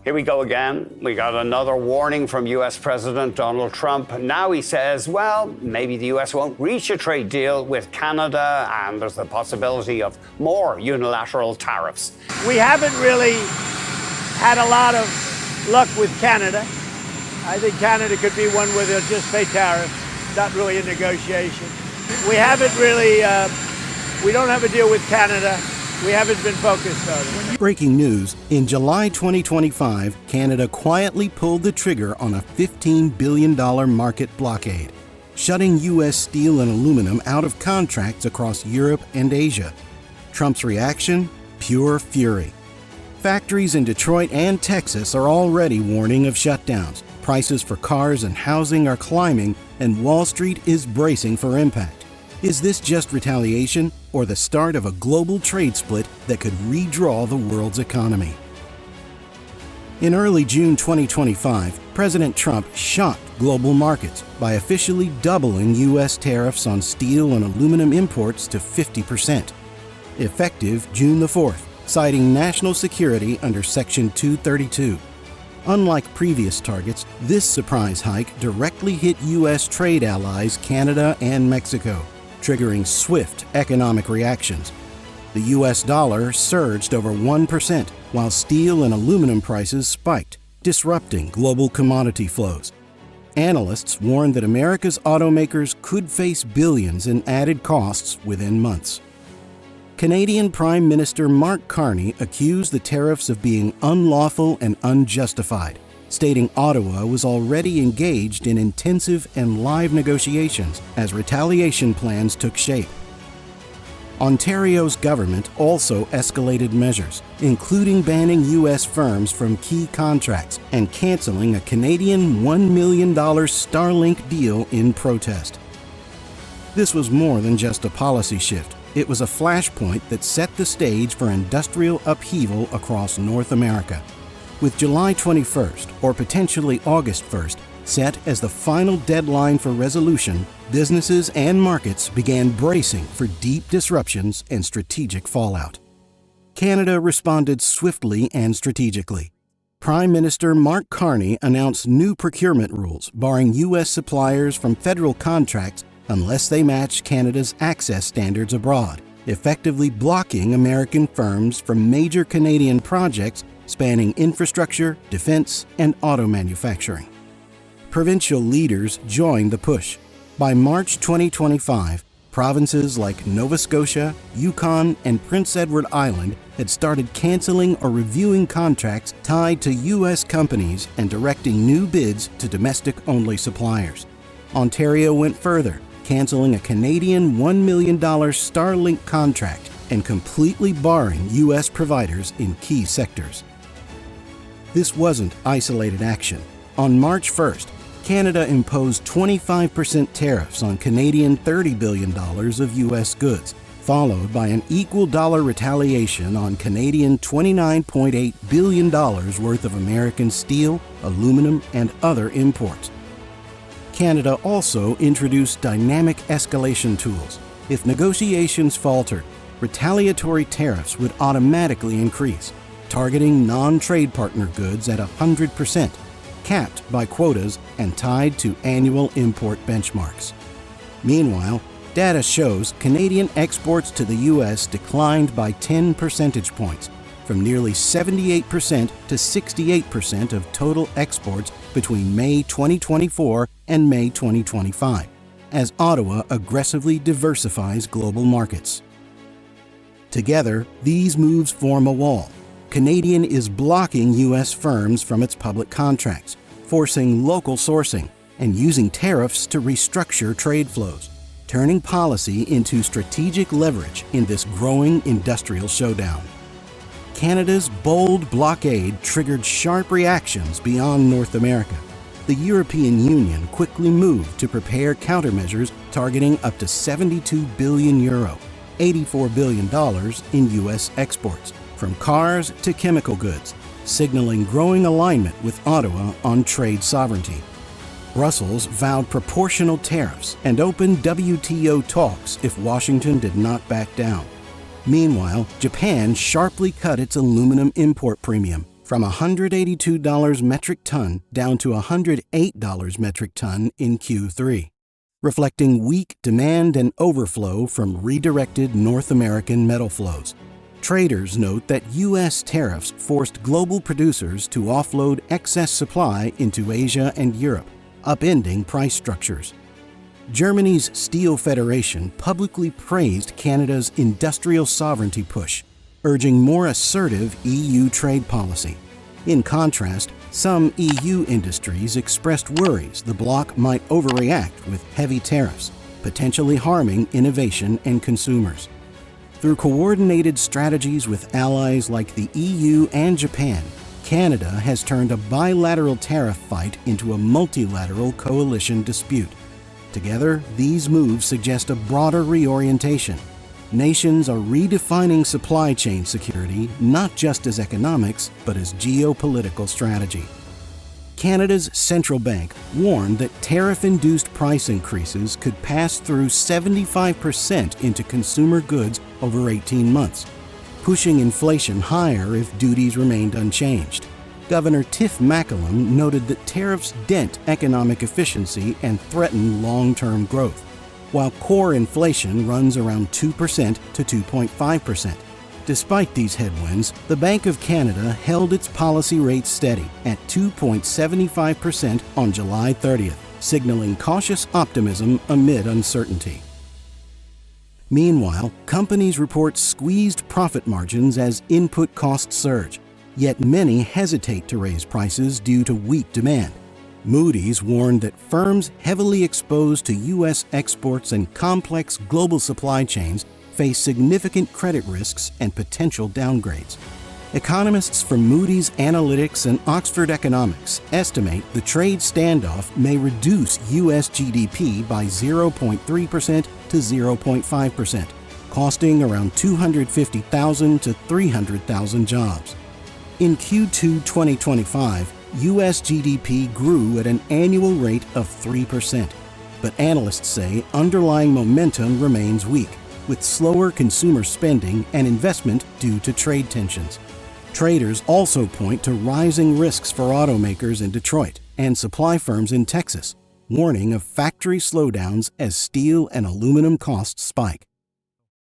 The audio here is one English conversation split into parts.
Here we go again. We got another warning from U.S. President Donald Trump. Now he says, well, maybe the U.S. won't reach a trade deal with Canada, and there's the possibility of more unilateral tariffs. We haven't really had a lot of luck with Canada. I think Canada could be one where they'll just pay tariffs, not really a negotiation. We haven't really, we don't have a deal with Canada. We haven't been focused on it. Breaking news, in July 2025, Canada quietly pulled the trigger on a $15 billion market blockade, shutting U.S. steel and aluminum out of contracts across Europe and Asia. Trump's reaction? Pure fury. Factories in Detroit and Texas are already warning of shutdowns. Prices for cars and housing are climbing, and Wall Street is bracing for impact. Is this just retaliation or the start of a global trade split that could redraw the world's economy? In early June 2025, President Trump shocked global markets by officially doubling U.S. tariffs on steel and aluminum imports to 50%, effective June the 4th, citing national security under Section 232. Unlike previous targets, this surprise hike directly hit U.S. trade allies Canada and Mexico, triggering swift economic reactions. The U.S. dollar surged over 1%, while steel and aluminum prices spiked, disrupting global commodity flows. Analysts warned that America's automakers could face billions in added costs within months. Canadian Prime Minister Mark Carney accused the tariffs of being unlawful and unjustified, stating Ottawa was already engaged in intensive and live negotiations as retaliation plans took shape. Ontario's government also escalated measures, including banning U.S. firms from key contracts and canceling a Canadian $1 million Starlink deal in protest. This was more than just a policy shift. It was a flashpoint that set the stage for industrial upheaval across North America. With July 21st, or potentially August 1st, set as the final deadline for resolution, businesses and markets began bracing for deep disruptions and strategic fallout. Canada responded swiftly and strategically. Prime Minister Mark Carney announced new procurement rules barring U.S. suppliers from federal contracts unless they match Canada's access standards abroad, effectively blocking American firms from major Canadian projects spanning infrastructure, defense, and auto manufacturing. Provincial leaders joined the push. By March 2025, provinces like Nova Scotia, Yukon, and Prince Edward Island had started canceling or reviewing contracts tied to U.S. companies and directing new bids to domestic-only suppliers. Ontario went further, canceling a Canadian $1 million Starlink contract and completely barring U.S. providers in key sectors. This wasn't isolated action. On March 1st, Canada imposed 25% tariffs on Canadian $30 billion of U.S. goods, followed by an equal dollar retaliation on Canadian $29.8 billion worth of American steel, aluminum, and other imports. Canada also introduced dynamic escalation tools. If negotiations faltered, retaliatory tariffs would automatically increase, targeting non-trade partner goods at 100%, capped by quotas and tied to annual import benchmarks. Meanwhile, data shows Canadian exports to the U.S. declined by 10 percentage points, from nearly 78% to 68% of total exports between May 2024 and May 2025, as Ottawa aggressively diversifies global markets. Together, these moves form a wall. Canadian is blocking U.S. firms from its public contracts, forcing local sourcing, and using tariffs to restructure trade flows, turning policy into strategic leverage in this growing industrial showdown. Canada's bold blockade triggered sharp reactions beyond North America. The European Union quickly moved to prepare countermeasures targeting up to 72 billion euro, $84 billion in U.S. exports, from cars to chemical goods, signaling growing alignment with Ottawa on trade sovereignty. Brussels vowed proportional tariffs and opened WTO talks if Washington did not back down. Meanwhile, Japan sharply cut its aluminum import premium, from $182 metric ton down to $108 metric ton in Q3, reflecting weak demand and overflow from redirected North American metal flows. Traders note that U.S. tariffs forced global producers to offload excess supply into Asia and Europe, upending price structures. Germany's Steel Federation publicly praised Canada's industrial sovereignty push, urging more assertive EU trade policy. In contrast, some EU industries expressed worries the bloc might overreact with heavy tariffs, potentially harming innovation and consumers. Through coordinated strategies with allies like the EU and Japan, Canada has turned a bilateral tariff fight into a multilateral coalition dispute. Together, these moves suggest a broader reorientation. Nations are redefining supply chain security not just as economics, but as geopolitical strategy. Canada's central bank warned that tariff-induced price increases could pass through 75% into consumer goods over 18 months, pushing inflation higher if duties remained unchanged. Governor Tiff Macklem noted that tariffs dent economic efficiency and threaten long-term growth, while core inflation runs around 2% to 2.5%. Despite these headwinds, the Bank of Canada held its policy rate steady at 2.75% on July 30th, signaling cautious optimism amid uncertainty. Meanwhile, companies report squeezed profit margins as input costs surge, yet many hesitate to raise prices due to weak demand. Moody's warned that firms heavily exposed to U.S. exports and complex global supply chains face significant credit risks and potential downgrades. Economists from Moody's Analytics and Oxford Economics estimate the trade standoff may reduce U.S. GDP by 0.3% to 0.5%, costing around 250,000 to 300,000 jobs. In Q2 2025, U.S. GDP grew at an annual rate of 3%, but analysts say underlying momentum remains weak, with slower consumer spending and investment due to trade tensions. Traders also point to rising risks for automakers in Detroit and supply firms in Texas, warning of factory slowdowns as steel and aluminum costs spike.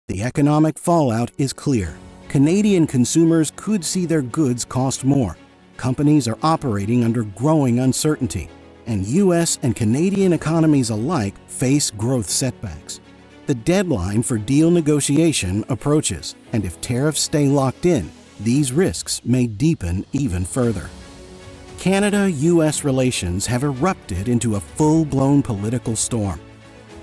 The economic fallout is clear. Canadian consumers could see their goods cost more. Companies are operating under growing uncertainty, and U.S. and Canadian economies alike face growth setbacks. The deadline for deal negotiation approaches, and if tariffs stay locked in, these risks may deepen even further. Canada-U.S. relations have erupted into a full-blown political storm.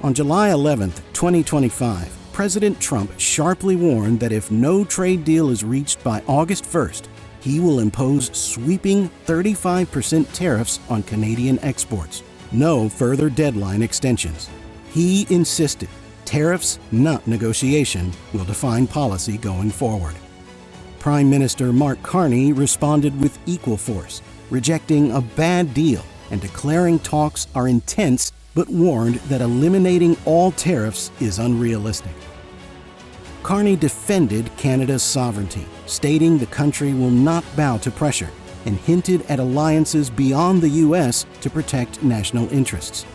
On July 11, 2025, President Trump sharply warned that if no trade deal is reached by August 1st, he will impose sweeping 35% tariffs on Canadian exports. No further deadline extensions. He insisted tariffs, not negotiation, will define policy going forward. Prime Minister Mark Carney responded with equal force, rejecting a bad deal and declaring talks are intense, but warned that eliminating all tariffs is unrealistic. Carney defended Canada's sovereignty, stating the country will not bow to pressure, and hinted at alliances beyond the U.S. to protect national interests.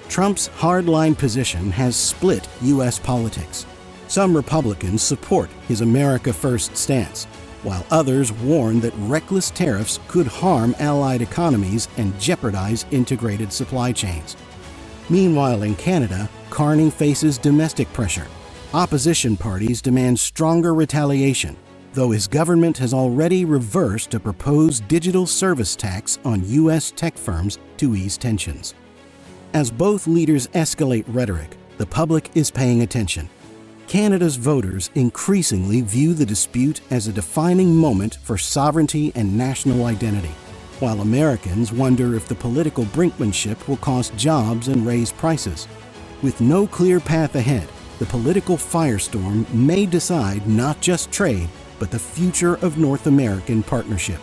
Trump's hardline position has split U.S. politics. Some Republicans support his America First stance, while others warn that reckless tariffs could harm allied economies and jeopardize integrated supply chains. Meanwhile, in Canada, Carney faces domestic pressure. Opposition parties demand stronger retaliation, though his government has already reversed a proposed digital service tax on U.S. tech firms to ease tensions. As both leaders escalate rhetoric, the public is paying attention. Canada's voters increasingly view the dispute as a defining moment for sovereignty and national identity, while Americans wonder if the political brinkmanship will cost jobs and raise prices. With no clear path ahead, the political firestorm may decide not just trade, but the future of North American partnership.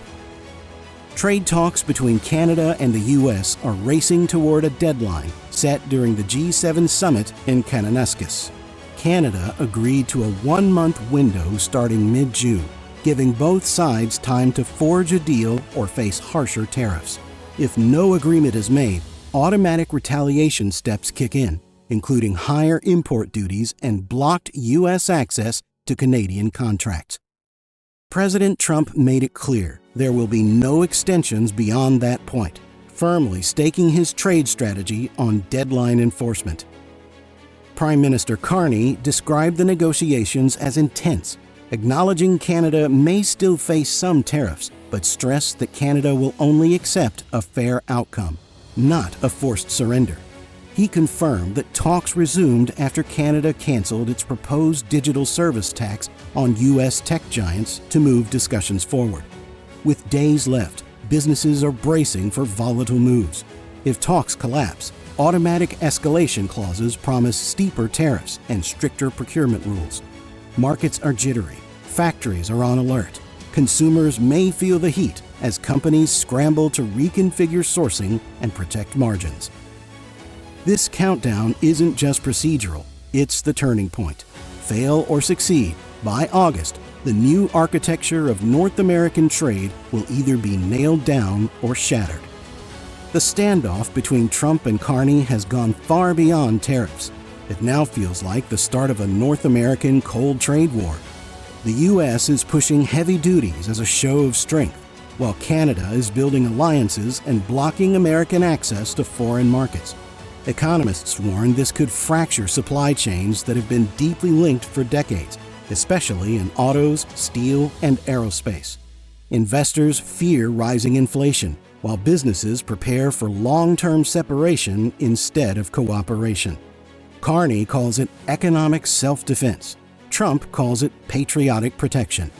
Trade talks between Canada and the U.S. are racing toward a deadline set during the G7 summit in Kananaskis. Canada agreed to a one-month window starting mid-June, giving both sides time to forge a deal or face harsher tariffs. If no agreement is made, automatic retaliation steps kick in, including higher import duties and blocked U.S. access to Canadian contracts. President Trump made it clear there will be no extensions beyond that point, firmly staking his trade strategy on deadline enforcement. Prime Minister Carney described the negotiations as intense, acknowledging Canada may still face some tariffs, but stressed that Canada will only accept a fair outcome, not a forced surrender. He confirmed that talks resumed after Canada canceled its proposed digital service tax on U.S. tech giants to move discussions forward. With days left, businesses are bracing for volatile moves. If talks collapse, automatic escalation clauses promise steeper tariffs and stricter procurement rules. Markets are jittery, factories are on alert. Consumers may feel the heat as companies scramble to reconfigure sourcing and protect margins. This countdown isn't just procedural, it's the turning point. Fail or succeed, by August, the new architecture of North American trade will either be nailed down or shattered. The standoff between Trump and Carney has gone far beyond tariffs. It now feels like the start of a North American cold trade war. The U.S. is pushing heavy duties as a show of strength, while Canada is building alliances and blocking American access to foreign markets. Economists warn this could fracture supply chains that have been deeply linked for decades, especially in autos, steel, and aerospace. Investors fear rising inflation, while businesses prepare for long-term separation instead of cooperation. Carney calls it economic self-defense. Trump calls it patriotic protection.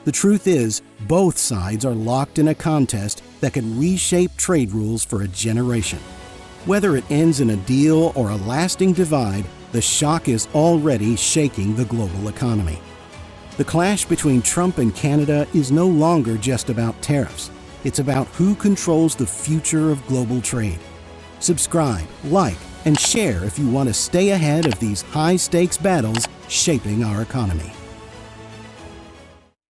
The truth is, both sides are locked in a contest that could reshape trade rules for a generation. Whether it ends in a deal or a lasting divide, the shock is already shaking the global economy. The clash between Trump and Canada is no longer just about tariffs. It's about who controls the future of global trade. Subscribe, like, and share if you want to stay ahead of these high-stakes battles shaping our economy.